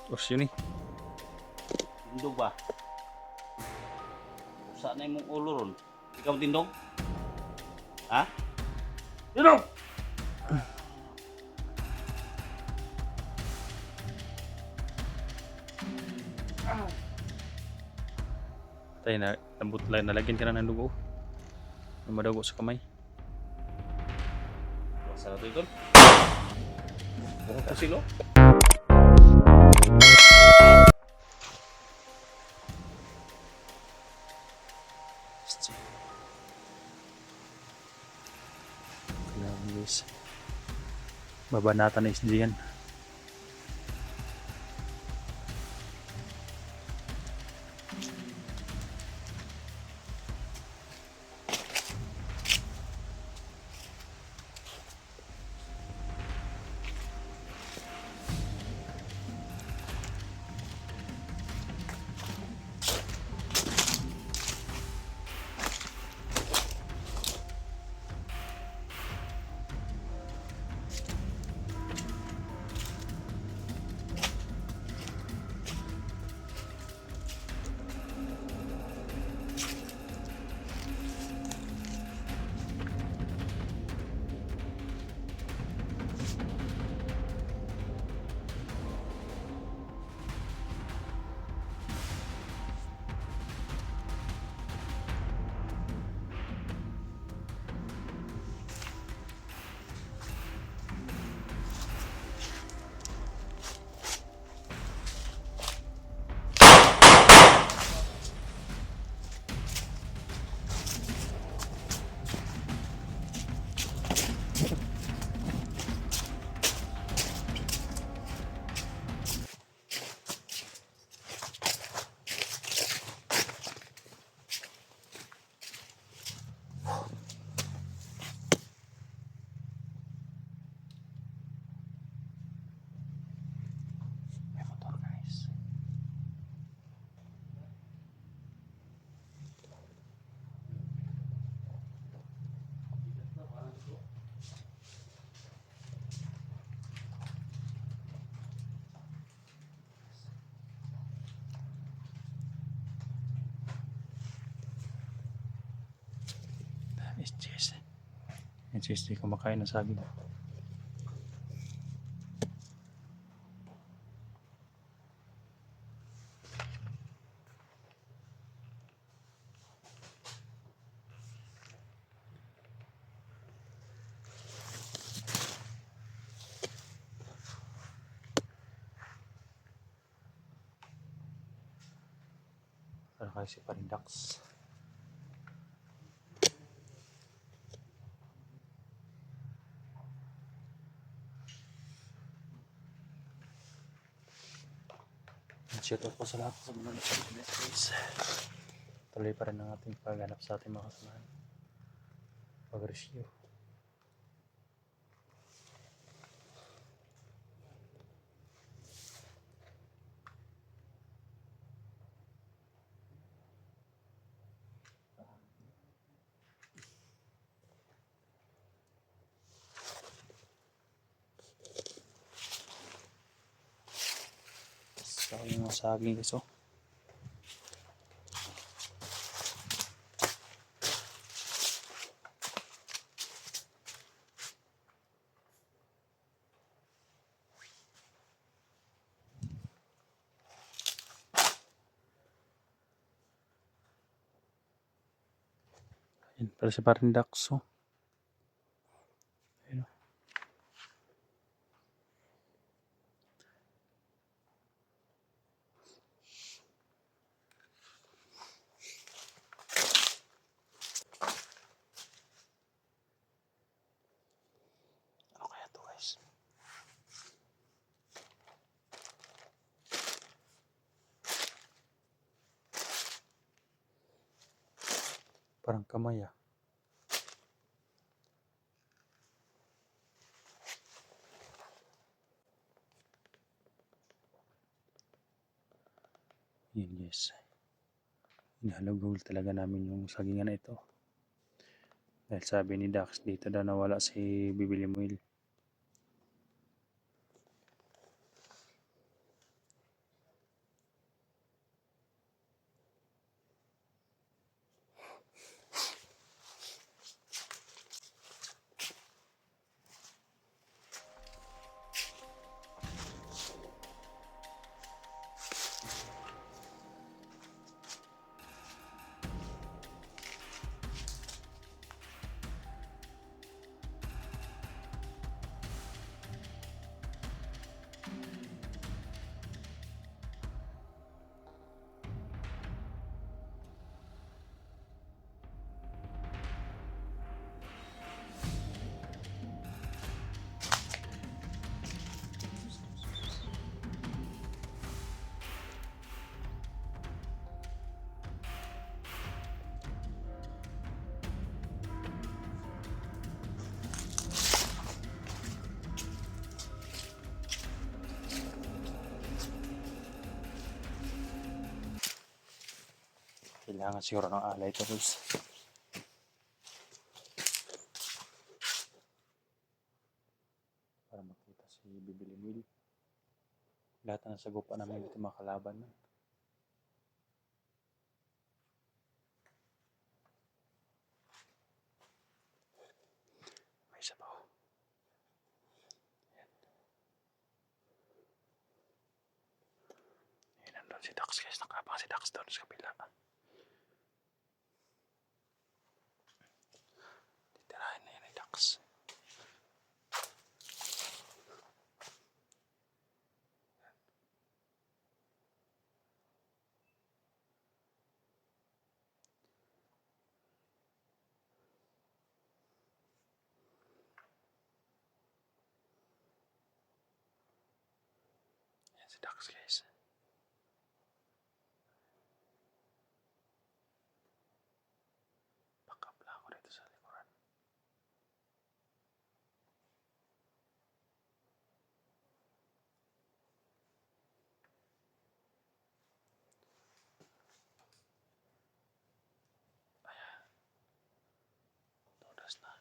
Os yun eh. Tindog ba? Saan na imong ulo ron? Ikaw tindog? Ha? Tindog! Tay na nalagyan ka na ng dugo. May madago sa kamay. Basta na ito ito. Bukod ko silo. Kailangan guys. Babanatan na isda yan. May motor guys. It's Jess. It's Jess, di kumakain ng saging. Para kasi parindax. Shout out po sa lahat sa mga nagsasabi guys. Tuloy pa rin ang ating paghanap sa ating mga kasamahan. Pag-rescue. So yung mga saging guys oh. Yan para sa parindax oh. Ayun oh. Ano kaya to guys? Parang kamay ah. Yun guys. Inahalugol talaga namin yung sagingan na ito. Dahil sabi ni Dax dito daw nawala si Bibilimuel. Kailangan siguro ng alay ito guys. Para makita si Bibiling Will. Lahat na nasagupan namin dito mga kalaban man. May isa pa oh. Ayan, nandun si Dax guys. Nakabang si Dax doon sa kabila. Titirahin na yan ni Dax. Ayan si Dax guys. Pakapla ako rito sa likuran. Todas na.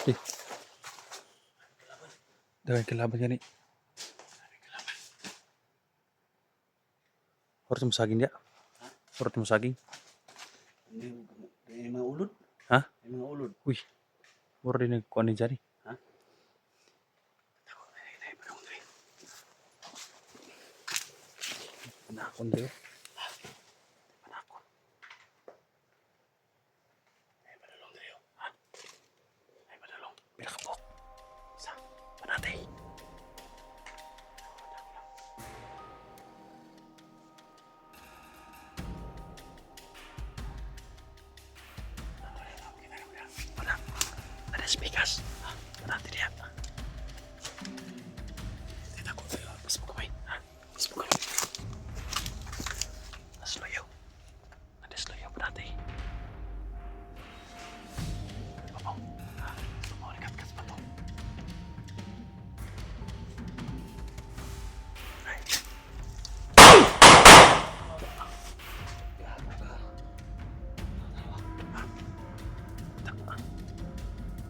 Eh. Dawai kalaban gani. Harus mo saging dia. Harus mo saging. May mga ulod. Ha? May mga ulod. Uy. Mura din nagkuhan ni Jari. Ha? Panakon daw. Panakon. Ay, madalong tayo. Ha? Ay, madalong. Pila ka po. Isa. Panatay. Wala. Ada speakers. Panatay dia. Tidak ko tayo. Pas mo kamay. Ha? Pas mo kamay. Nasloyo. Ada sloyo panatay. Babaw. Ha? Babaw dekat kas babaw. Ay.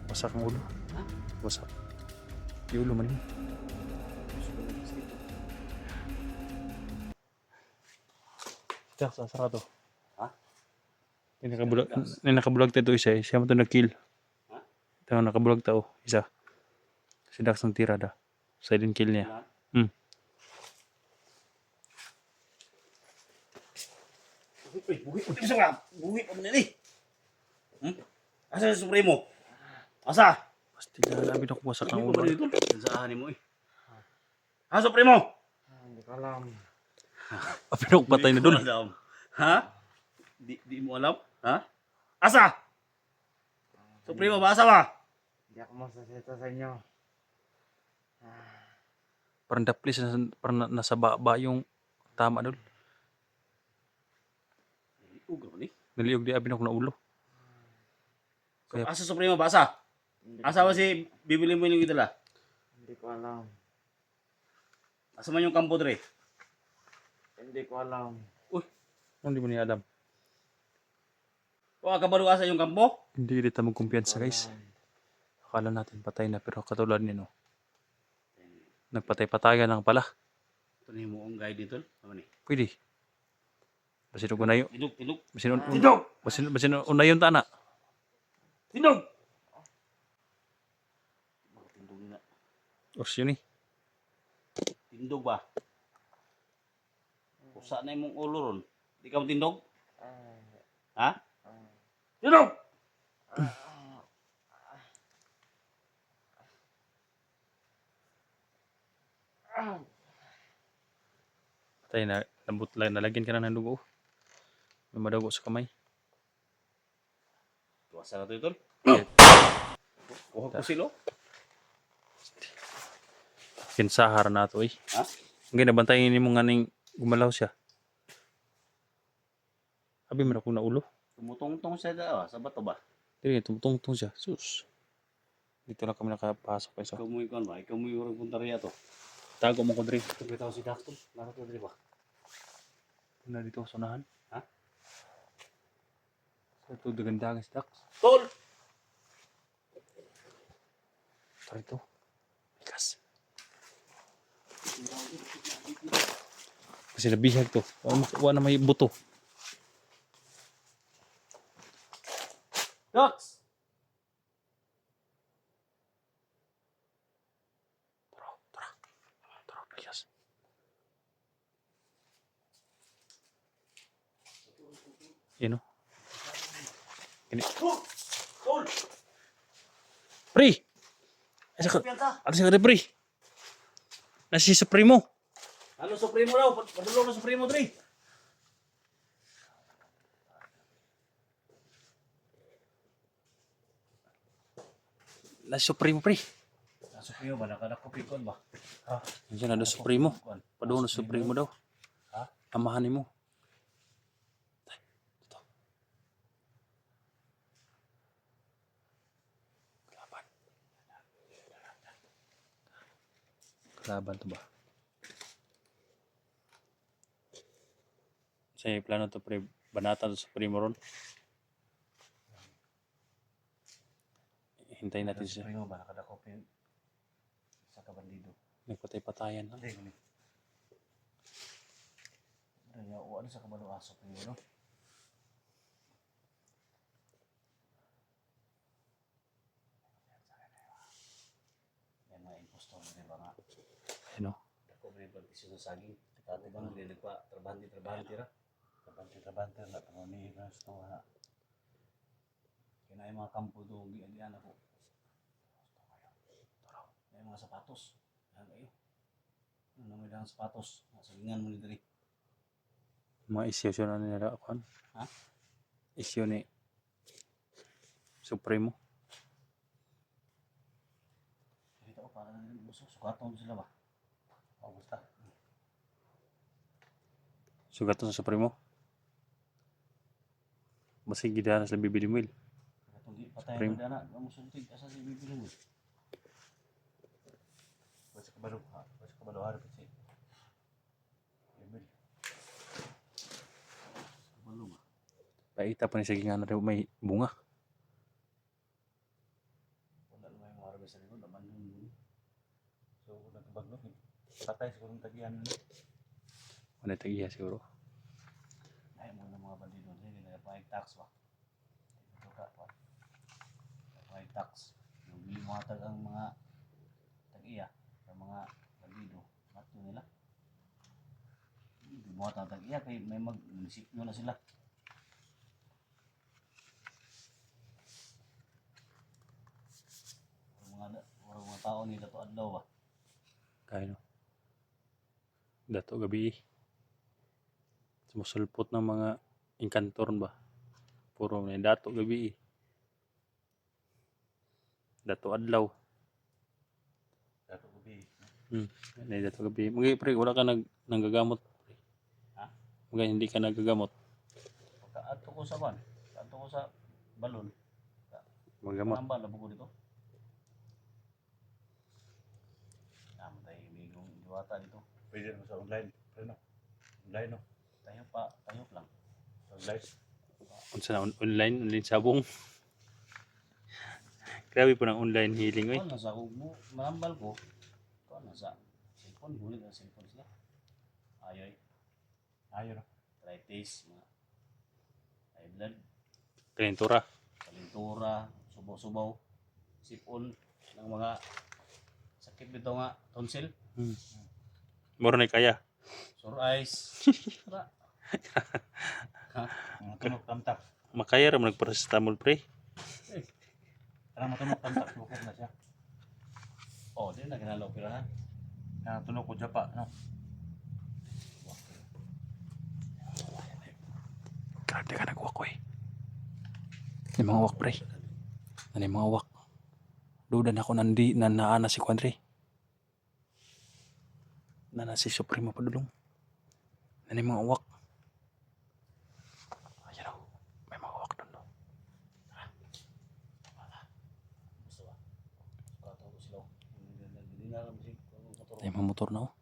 Wasak ang ulo. Ha? Wasak. Yung ulo man yun. Dax, asara to. Ha? Yung nakabulag tayo isa eh. Siya mo ito nag-kill. Ha? Ito ang nakabulag tao. Isa. Si Dax ng tira da. Silent kill niya. Ha? Hmm. Buhi pa sa nga. Buhi pa mo nila eh. Asa sa Supremo? Asa? Pasti na labi na kuwasak ng Buhi pa ulo. ba dito? Sa ahanin mo eh. Ha, Supremo? Hindi ko alam. Pinok patay na dun. Di ko alam. Ha? Di mo alam? Ha? Asa? Supremo ba? Asa ba? Hindi ako masasita sa inyo. Parang daplis, parang nasa baba yung tama dun. Ugro ni. Naliog di abin ako na ulo. Kaya- Asa Supremo ba? Asa? Hindi Asa ko, ba si bibili mo yung itala? hindi ko alam. Asa man yung kampo dre? Hindi ko alam. Hindi mo niya alam. O kabalo asa yung kampo? Hindi kita magkumpiyansa guys. Akala natin patay na pero katulad niya no. Nagpatay-patayan lang pala. Ito na mo ang guide dito. Ano ni? Pwede. Basin ko na yun. Tinog, tinog. Basin una yun tana. Tinog! Tindog na. Ors yun eh. Tindog ba? Usa na imong ulo ron. Di ka mo tindog? Ha? Tindog! Patay na. Nalagyan ka na ng dugo. May madago sa kamay. Tuwasa na ito ito. Eh, Kuha ko silo. Kinsahar na to eh. Ha? Ang ginabantayin ni mo nga ning gumalaw siya. Abi man ako na ulo. Tumutong-tong siya daw, sa bato ba? Dili tumutong siya. Sus. Dito lang kami nakapasok pa Ikaw mo ikon ba? Ikaw mo yung punta riya to. Tago mo ko diri. Ito si Dakton. Laro to diri ba? Na dito sa unahan. Ha? Sa ito dagandagan si Dax. Tol! Tara ito. Bigas. Kasi nabihag to. Wala na may buto. Dax! Tara, bigas. Yan o. Tol! Pre! Asa ka? Piyan ka! Asa ka pre? Nasi Supremo. Ano Supremo daw? Padulong na Supremo diri. Nasi Supremo pre. Ah, Supremo ba? Nakadako pikon ba? Ha? Yan na Supremo. Padung na Supremo daw. Ha? Amahan mo. Ito. Kalaban. Kalaban to ba? Sa plano to pre, banatan to Supremo ron. Hintayin natin siya. Supremo ba? Nakadako pikon sa kabandido. Nagpatay-patayan lang. Hindi, gani. Ano sa kabalo aso Supremo no? Yan mga impostor na diba nga? Ano? Ako may pagtisyon sa saging. Kati bang nililig pa, trabante ra. Trabante na, pangunihir na sa nga. Kaya yung mga kampo doon, giyan ako. May mga sapatos. Yan kayo. Ano may dalang sapatos? Sagingan mo ni Diri. Mga isyo siya na nila ako. Ha? Isyo ni Supremo. Kita ko para na rin muso. Sukaton sila ba? O basta. Sugat to sa Supremo. Masig gidana sa bibili mo. Katong patay Supreme. mo dana. Mamusuntig asa si bibili mo. Basta kabalo ha. Basta kabalo harap si. Emil. Kabalo ba? Paita pa ni sige nga na rin may bunga. Wala naman yung mga harap sa likod. Naman yun. So, nagkabaglo. Patay siguro ng tagihan nila. Ano tagiya siguro. Ay mo ng mga bandido din. Nagpahig tax ba? Ito ka pa. Nagpahig tax. Yung limuhatag ang mga tag-iya. Ang mga bandido. Matyo nila. Limuhatag ang tag-iya. Kaya may mag-munisipyo na sila. Mga tao nila to adlaw ba? Kaya no. Dato gabi. Sumusulpot ng mga inkantor ba. Puro may dato gabi. Dato adlaw. Dato gabi. May dato gabi. Mga pre, wala ka nanggagamot. Ha? Mga hindi ka nagagamot. Pagka ato ko sa ban. Ato ko sa balon. Magamot. Manambal na buko dito. Namatay bigong diwata dito. Pwede mo sa online. Ano? Online no? Tayo lang. Online. Unsa na online sabong. Grabe po ng online healing oy. Kung nasa mo, manambal ko. Kung nasa cellphone, bulit na cellphone sila. Ayoy. Ayoy no? Arthritis, mga high blood, Kalentura. kalintura, subaw-subaw, sipon, ng mga sakit dito nga, tonsil, Moro na kaya. sore eyes. Tara. Ha? Mga tunog tamtak. Makaya ra mo nagparasitamol pre. Parang matunog tamtak. Lukok na siya. Oh, di na kinala operahan. Tunog ko japa, no? Grabe ka nagwak oy. Yung mga wak pre. Ano yung mga wak. Dudan ako nandi na naana si Quandre. Na si Supremo padulong. Ano yung mga wak. Ayan o. motor na oh.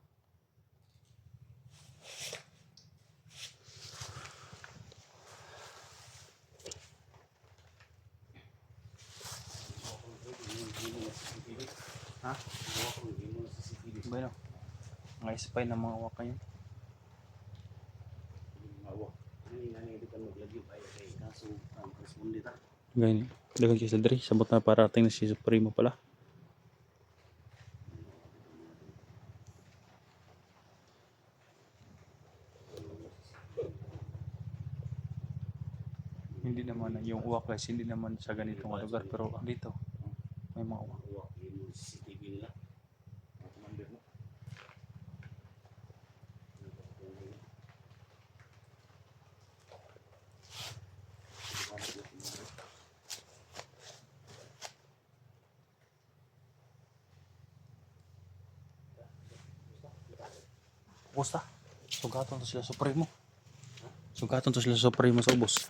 Ha? Bueno, mga spy na mga waka yun. Ganyan. Dagan siya sa dre. Sabot na parating na si Supremo pala. Hindi naman yung uwak guys, hindi naman sa ganitong lugar pero dito may mga uwak. Kumusta? Sugaton to sila Supremo. Sugaton to sila Supremo sa ubos.